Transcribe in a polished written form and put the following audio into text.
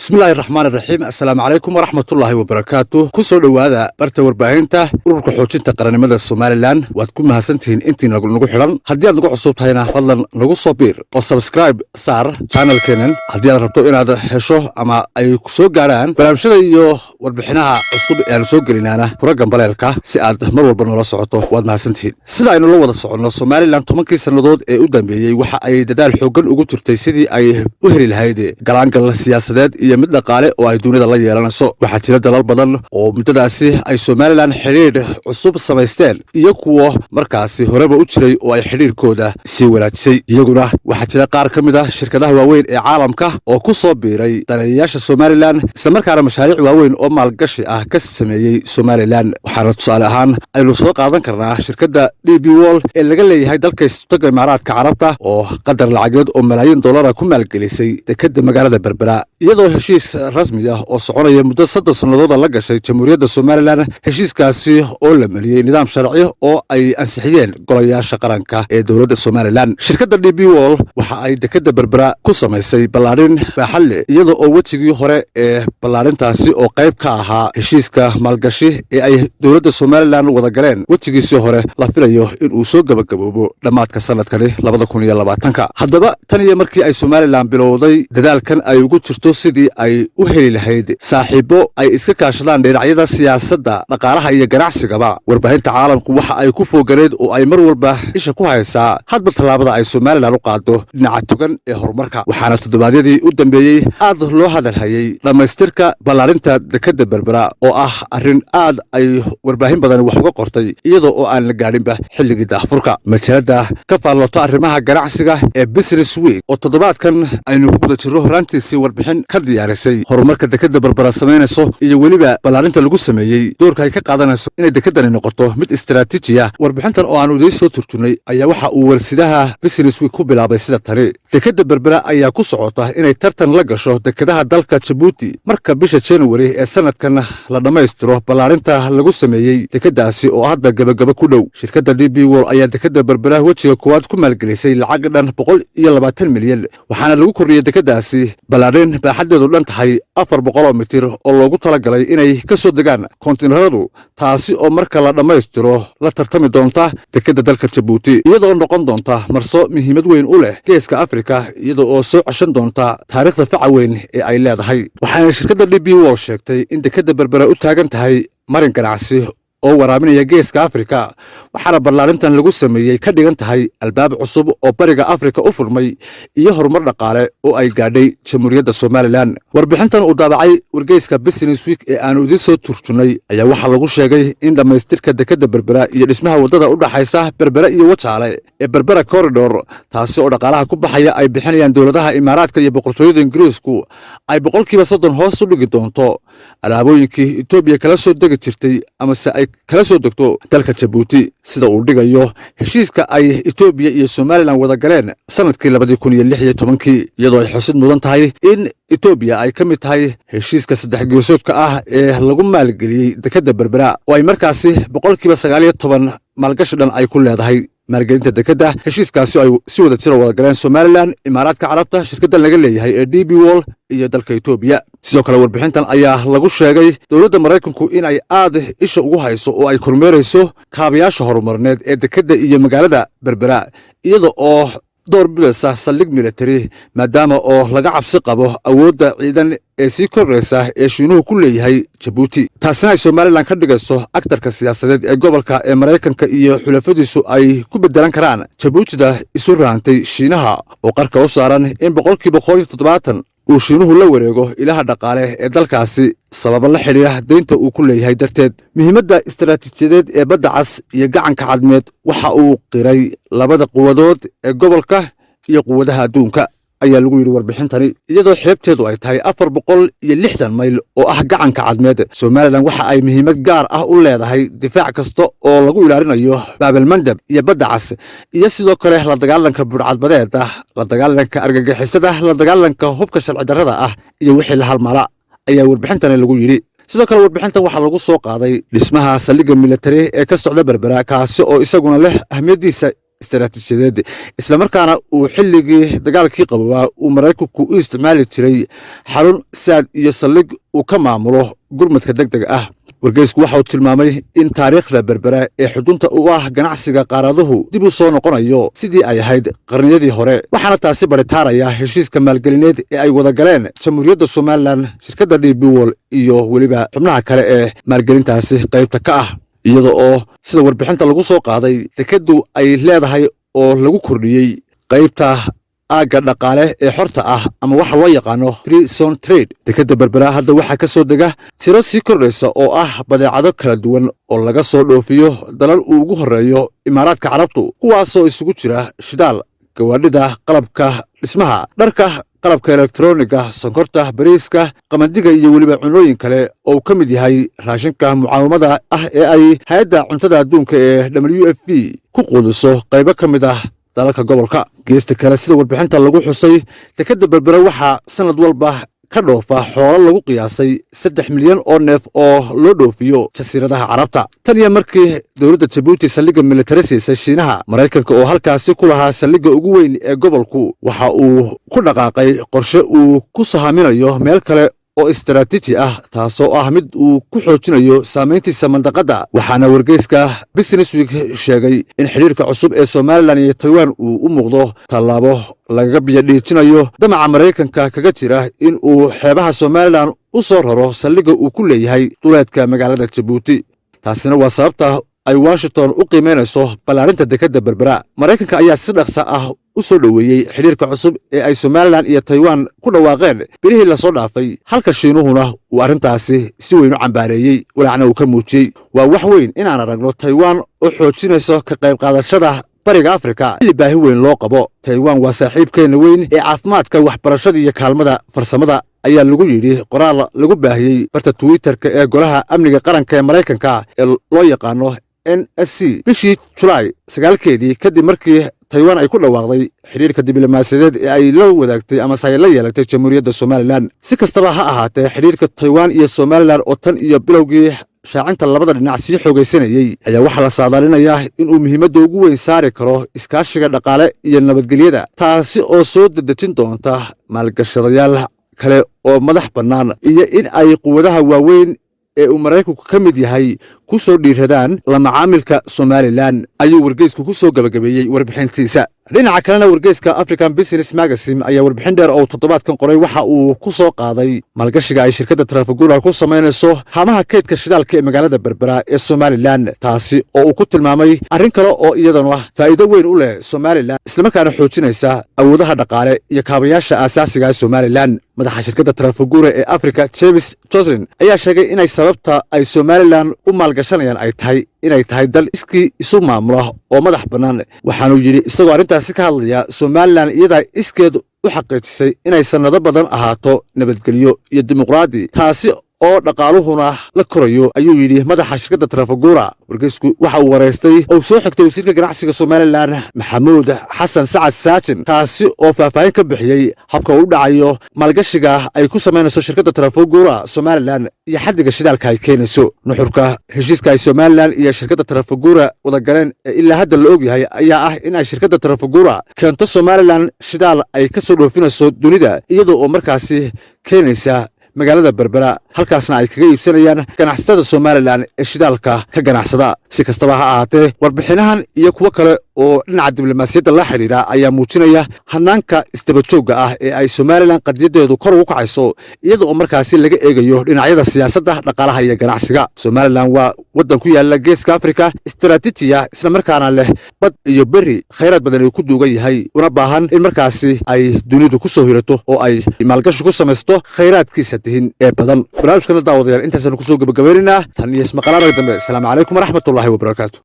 بسم الله الرحمن الرحيم السلام عليكم ورحمة الله وبركاته كسو دوادا برتا warbaahinta ururka xoojinta qaranimada Soomaaliland waad ku mahadsantihiin intii nagu xiran hadii aad nagu cusub tahayna fadlan nagu soo biir oo subscribe saar channelkeena hadii aad rabto inaad hesho ama ay ku soo gaaraan barnaamijyada iyo warbixinaha cusub ee aan soo gelinaana program baleelka si aad mar walba nala socoto waad mahadsantihiin sida aynu la wada socono Soomaaliland 10 sanadood ee u dambeeyay waxa ay dadaal xoogan ugu jirtay sidii ay u heli lahayd galaangal siyaasadeed iyo mid dhaqaale oo ay dunida la yeelanayso waxa jira dalal badan oo muddadaasi ay Soomaaliland xiriir cusub samaysteen iyo kuwa markaasi horeba u jiray oo ay xiriirkooda si wanaajisay iyaguna waxa jira qaar kamid ah shirkadaha waaweyn ee caalamka oo ku soo biiray daneeyaasha Soomaaliland isla markaana mashaariic waaweyn oo maalgashi ah ka sameeyay Soomaaliland waxaana tusaale ahaan aynu soo qaadan karnaa shirkadda DP World ee laga leeyahay dalka Istaga Imaaraadka Carabta oo qadar lacageed oo malaayiin dollar ku maalgelisay dekedda magaalada Berbera iyadoo heshiis rasmi ah oo soconaya muddo 3 sanadood la gashay Jamhuuriyadda Soomaaliland heshiiskaasi oo la mariyay nidaam sharci oo ay ansixiyeen golayaasha qaranka ee dawladda Soomaaliland shirkadda DP World waxa ay dekedda Berbera ku samaysay ballaarin baaxad leh iyadoo oo wajigii hore ee ballaarintaasi oo qayb ka ahaa heshiiska maalgashi ee ay dawladda Soomaaliland wada galeen wajigiisii hore la filayo in uu soo gabagaboobo dhamaadka sanadkani 2020 haddaba tan iyo markii ay Soomaaliland bilowday dadaalkan ay ugu jirto sidii ay u heli lahayd saaxiibo ay iska kaashadaan dhinacyada siyaasadda dhaqaalaha iyo ganacsiga warbaahinta caalamku waxa ay ku fogareed oo ay mar walba isha ku haysaa hadba talaabada ay Soomaaliland u qaado dhinaca tugan ee horumarka waxaana toddobaadyadii u dambeeyay aad loo hadalhayay dhamaystirka ballaarinta dekedda Berbera oo ah arrin aad ay warbaahin badan wax uga qortay iyadoo oo aan la gaadhinba xilligii daahfurka majalada ka faallooto arrimaha ganacsiga ee Business Week oo toddobaadkan aynu ku guda jirro horaantiisii warbixin ka diyaarisay horumarka dekedda Berbera sameynayso iyo weliba ballaarinta lagu sameeyay doorka ay ka qaadanayso inay dekedani noqoto mid istiraatiiji ah warbixintan oo aanu idin soo turjunay ayaa waxa uu warsidaha Business Week ku bilaabay sida tani dekedda Berbera ayaa ku socota inay tartan la gasho dekedaha dalka Djibouti marka bisha January ee sanadkan la dhameystiro ballaarinta lagu sameeyay dekedaasi oo hadda gabagaba ku dhow shirkadda DP World ayaa dekedda Berbera wajiga koowaad ku maalgelisay lacag dhan 120 milyan waxaana lagu koriyay dekedaasi ballaarin baaxadeedu dhan tahay 400 mitir oo loogu talagalay inay ka soo degaan kontiinaradu taasi oo marka la dhameystiro la tartami doonta dekedda dalka Djibouti iyadoo noqon doonta marso muhiimad weyn u leh geeska Afrika iyadoo oo soo cashan doonta taariikhda faca weyn ee ay leedahay waxaana shirkadda DP World sheegtay in dekedda Berbera u taagan tahay marin ganacsi oo waraaminaya geeska Afrika waxaana ballaarintan lagu sameeyay ka dhigan tahay albaab cusub oo bariga Afrika u furmay iyo horumar dhaqaale oo ay gaadhay Jamhuuriyadda Soomaaliland warbixintan uu daabacay wargeyska Business Week ee aanu idin soo turjunay ayaa waxa lagu sheegay in dhamaystirka dekedda Berbera iyo dhismaha wadada u dhaxaysa Berbera iyo Wajaale ee Berbera Corridor taasi oo dhaqaalaha ku baxaya ay bixinayaan dawladaha Imaaraadka iyo boqortooyada Ingiriisku ay 30% hoos u dhigi doonto alaabooyinkii Itoobiya kala soo degi jirtay ama ay kala soo degto dalka Djibouti sida uu dhigayo heshiiska ay Itoobiya iyo Soomaaliland wada galeen sanadkii 2016 iyadoo ay xusid mudan tahay in Itoobiya ay ka mid tahay heshiiska saddex geesoodka ah ee lagu maalgeliyay dekedda Berbera oo ay markaasi 19% maalgashi dhan ay ku leedahay maalgelinta dekedda heshiiskaasi ay si wada jira wada galeen Soomaaliland Imaaraadka Carabta shirkadda laga leeyahay ee DP World iyo dalka Itoobiya sidoo kale warbixintan ayaa lagu sheegay dawladda Mareykanku in ay aad isha ugu hayso oo ay kormeerayso kaabayaasha horumarineed ee dekedda iyo magaalada Berbera iyadoo oo door bidaysa saldhig military maadaama oo laga cabsi qabo awoodda ciidan ee sii koreysa ee Shiinuhu ku leeyahay Djibouti taasina ay Soomaaliland ka dhigayso aktarka siyaasadeed ee gobolka ee Mareykanka iyo xulafadiisu ay ku bedelan karaan Djibouti-da isu raantay Shiinaha oo qarka u saaran in 170 uu Shiinuhu la wareego ilaha dhaqaale ee dalkaasi sabab la xiriira deynta uu ku leeyahay darteed muhiimadda istiraatiijiyadeed ee badda cas iyo gacanka cadmeed waxa uu qiray labada quwadood ee gobolka iyo quwadaha adduunka ayaa lagu yiri warbixintani iyadoo xeebteedu ay tahay 460 mayl oo ah gacanka cadmeed Soomaaliland waxa ay muhiimad gaar ah u leedahay difaac kasta oo lagu ilaalinayo Baabil Mandab iyo badda cas iyo sidoo kale la dagaalanka burcadbadeeda la dagaalanka argagixisada la dagaalanka hubka sharci darrada ah iyo wixii la halmala ayaa warbixintani lagu yiri sidoo kale warbixintan waxa lagu soo qaaday dhismaha saldhigga military ee ka socda Berbera kaasi oo isaguna leh ahmiyadiisa istaraatiijiyadeed isla markaana uu xilligii dagaalkii qabowaa uu Maraykanku u isticmaali jiray xarun saad iyo saldhig uu ka maamulo gurmadka degdega ah. wargeysku waxa uu tilmaamay in taariikhda berbera ee xudunta u ah ganacsiga qaaraduhu dib u soo noqonayo sidii ay ahayd qarniyadii hore, waxaana taasi baritaaraya heshiiska maalgelineed ee ay wada galeen Jamhuuriyadda Somaliland, shirkadda DP World iyo weliba xubnaha kale ee maalgelintaasi qaybta ka ah, iyada oo sida warbixinta lagu soo qaaday dekeddu ay leedahay oo lagu kordhiyey qaybta aagga dhaqaale ee xorta ah ama waxa loo yaqaano free zone trade. dekedda berbera hadda waxaa ka soo dega tiro sii kordhaysa oo ah badeecado kala duwan oo laga soo dhoofiyo dalal uu ugu horreeyo Imaaraadka Carabtu, kuwaasoo isugu jira shidaal, gawaadhida, qalabka dhismaha, dharka, qalabka elektarooniga, sonkorta, bariiska, qamandiga iyo weliba cunooyin kale oo ka mid yahay raashinka mucaawamada ah ee ay hay'adda cuntada adduunka ee WFP ku quudiso qaybo ka mid ah dalalka gobolka. geesta kale sida warbixinta lagu xusay, dekedda berbera waxaa sanad walba ka dhoofa xoolo lagu qiyaasay 3 milyan oo neef oo loo dhoofiyo jasiiradaha Carabta. tan iyo markii dowladda Djibouti saldhigga militari siisay Shiinaha, Maraykanka oo halkaasi ku lahaa saldhigga ugu weyn ee gobolku waxa uu ku dhaqaaqay qorshe uu ku sahaminayo meel kale oo istaraatiiji ah, taasoo ah mid uu ku xoojinayo saamayntiisa mandaqadda. waxaana wargeyska Business Week sheegay in xiriirka cusub ee Somaliland iyo Taiwan uu u muuqdo tallaabo lagaga biyadhiijinayo damaca Maraykanka kaga jira in uu xeebaha Somaliland u soo raro saldhigga uu ku leeyahay duleedka magaalada Djibouti. taasina waa sababta ay Washington u qiimeynayso ballaarinta dekedda berbera. Maraykanka ayaa si dhaqso ah u soo dhoweeyey xiriirka cusub ee ay Somaliland iyo Taiwan ku dhawaaqeen bilihii la soo dhaafay, halka Shiinuhuna uu arrintaasi si weyn u cambaareeyey, walacna uu ka muujiyey. waa wax weyn inaan aragno Taiwan oo xoojinayso ka qayb qaadashada bariga Afrika xilli baahi weyn loo qabo. Taiwan waa saaxiibkeena weyn ee caafimaadka, waxbarashada iyo kaalmada farsamada, ayaa lagu yidhi qoraal lagu baahiyey barta Twitter-ka ee Golaha Amniga Qaranka ee Maraykanka ee loo yaqaano NSC bishii Julaay 9 kadib markii Taiwan ay ku dhawaaqday xiriirka diblomaasiyadeed ee ay la wadaagtay ama ay la yeelatay Jamhuuriyadda Somaliland. si kastaba ha ahaatee, xiriirka Taiwan iyo Somaliland oo tan iyo bilowgii shaacinta labada dhinac sii xoogaysanayay ayaa waxaa la saadaalinayaa inuu muhiimadda ugu weyn saari karo iskaashiga dhaqaale iyo nabadgelyada, taasi oo soo dedejin doonta maalgashadayaal kale oo madax bannaan iyo in ay quwadaha waaweyn ee uu Maraykanku ka mid yahay ku soo dhiiradaan la macaamilka Somaliland, ayuu wargeysku ku soo gabagabeeyey warbixintiisa. dhinaca kalena wargeyska African Business Magazine ayaa warbixin dheer oo toddobaadkan qoray waxa uu ku soo qaaday maalgashiga ay shirkadda Trafigura ku samaynayso haamaha kaydka shidaalka ee magaalada berbera ee Somaliland, taasi oo uu ku tilmaamay arrin kale oo iyadana faa'iido weyn u leh Somaliland, isla markaana xoojinaysa awoodaha dhaqaale iyo kaabayaasha aasaasiga ee Somaliland. madaxa shirkadda Trafigura ee Afrika, James Joslin, ayaa sheegay inay sababta ay Somaliland u maalgashanayaan ay tahay inay tahay dal iskii isu maamula oo madax bannaan. waxaanuu yidhi isagoo arrintaasi ka hadlaya, Somaliland iyadaa iskeed u xaqiijisay inay sannado badan ahaato nabadgelyo iyo dimuqraadi, taasi oo dhaqaaluhuna la korayo, ayuu yidhi madaxa shirkadda Trafigura. wargeysku waxa uu wareystay oo soo xigtay wasiirka ganacsiga Somaliland Maxamuud Xasan Sacad Saajin, kaasi oo faahfaahin ka bixiyey habka uu dhacayo maalgashiga ay ku samaynayso shirkadda Trafigura Somaliland iyo xaddiga shidaalka ay keenayso. nuxurka heshiiska ay Somaliland iyo shirkadda Trafigura wada galeen ee ilaa hadda la ogyahay ayaa ah in ay shirkadda Trafigura keento Somaliland shidaal ay ka soo dhoofinayso dunida, iyadoo oo markaasi keenaysa magaalada berbera, halkaasna ay kaga iibsanayaan ganacsatada Somaliland ee shidaalka ka ganacsada. si kastaba ha ahaatee, warbixinahan iyo kuwo kale oo dhinaca diblomaasiyadda la xiriira ayaa muujinaya hanaanka isdabajooga ah ee ay Somaliland qadiyadeedu kor ugu kacayso, iyada oo markaasi laga eegayo dhinacyada siyaasadda, dhaqaalaha iyo ganacsiga. Somaliland waa waddan ku yaala geeska Afrika, istaraatiijiya, isla markaana leh bad iyo berri khayraad badan uu ku duugan yahay, una baahan in markaasi ay dunidu ku soo hirato oo ay maalgashi ku samaysto khayraadkiisa tihin ee badan. barnaamijkana daawadayaal intaasaan ku soo gabagabaynaynaa tan iyo ismaqalaadka dambe. asalaamu calaykum waraxmatullaahi wabarakaatu.